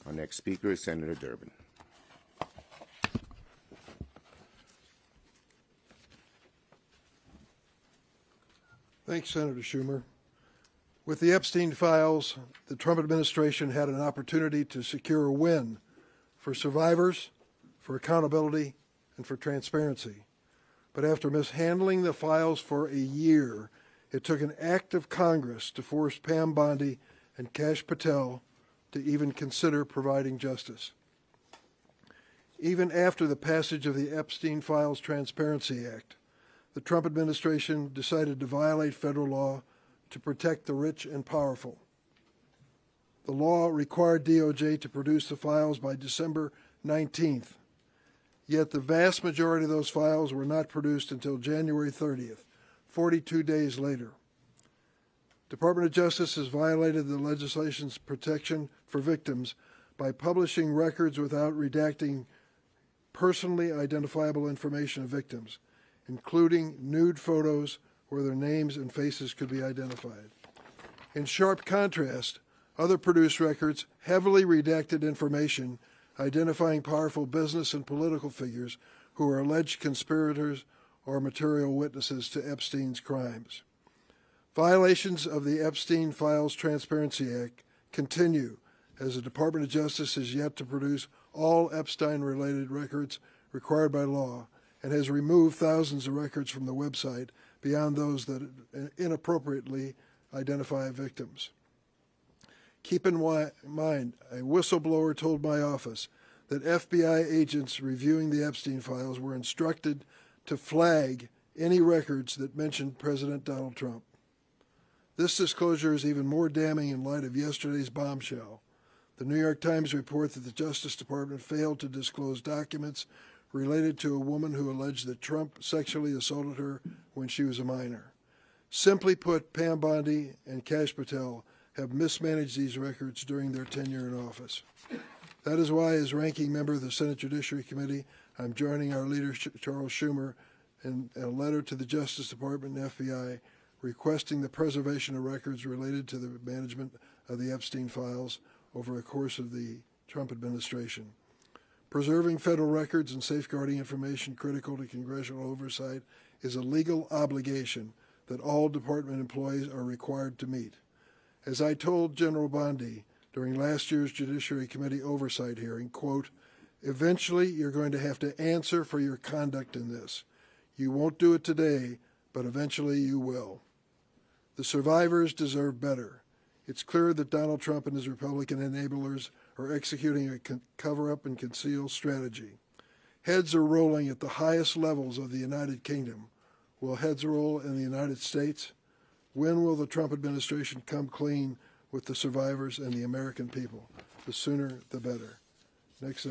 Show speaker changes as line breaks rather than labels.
Our next speaker is Senator Durbin.
Thanks, Senator Schumer. With the Epstein files, the Trump administration had an opportunity to secure a win for survivors, for accountability, and for transparency. But after mishandling the files for a year, it took an act of Congress to force Pam Bondi and Kash Patel to even consider providing justice. Even after the passage of the Epstein Files Transparency Act, the Trump administration decided to violate federal law to protect the rich and powerful. The law required DOJ to produce the files by December 19th, yet the vast majority of those files were not produced until January 30th, 42 days later. Department of Justice has violated the legislation's protection for victims by publishing records without redacting personally identifiable information of victims, including nude photos where their names and faces could be identified. In sharp contrast, other produced records heavily redacted information identifying powerful business and political figures who are alleged conspirators or material witnesses to Epstein's crimes. Violations of the Epstein Files Transparency Act continue as the Department of Justice has yet to produce all Epstein-related records required by law and has removed thousands of records from the website beyond those that inappropriately identify victims. Keep in mind, a whistleblower told my office that FBI agents reviewing the Epstein files were instructed to flag any records that mentioned President Donald Trump. This disclosure is even more damning in light of yesterday's bombshell. The New York Times report that the Justice Department failed to disclose documents related to a woman who alleged that Trump sexually assaulted her when she was a minor. Simply put, Pam Bondi and Kash Patel have mismanaged these records during their tenure in office. That is why, as ranking member of the Senate Judiciary Committee, I'm joining our leader, Charles Schumer, in a letter to the Justice Department and FBI requesting the preservation of records related to the management of the Epstein files over the course of the Trump administration. Preserving federal records and safeguarding information critical to congressional oversight is a legal obligation that all department employees are required to meet. As I told General Bondi during last year's Judiciary Committee oversight hearing, quote, "Eventually you're going to have to answer for your conduct in this. You won't do it today, but eventually you will." The survivors deserve better. It's clear that Donald Trump and his Republican enablers are executing a cover-up and conceal strategy. Heads are rolling at the highest levels of the United Kingdom. Will heads roll in the United States? When will the Trump administration come clean with the survivors and the American people? The sooner, the better. Next,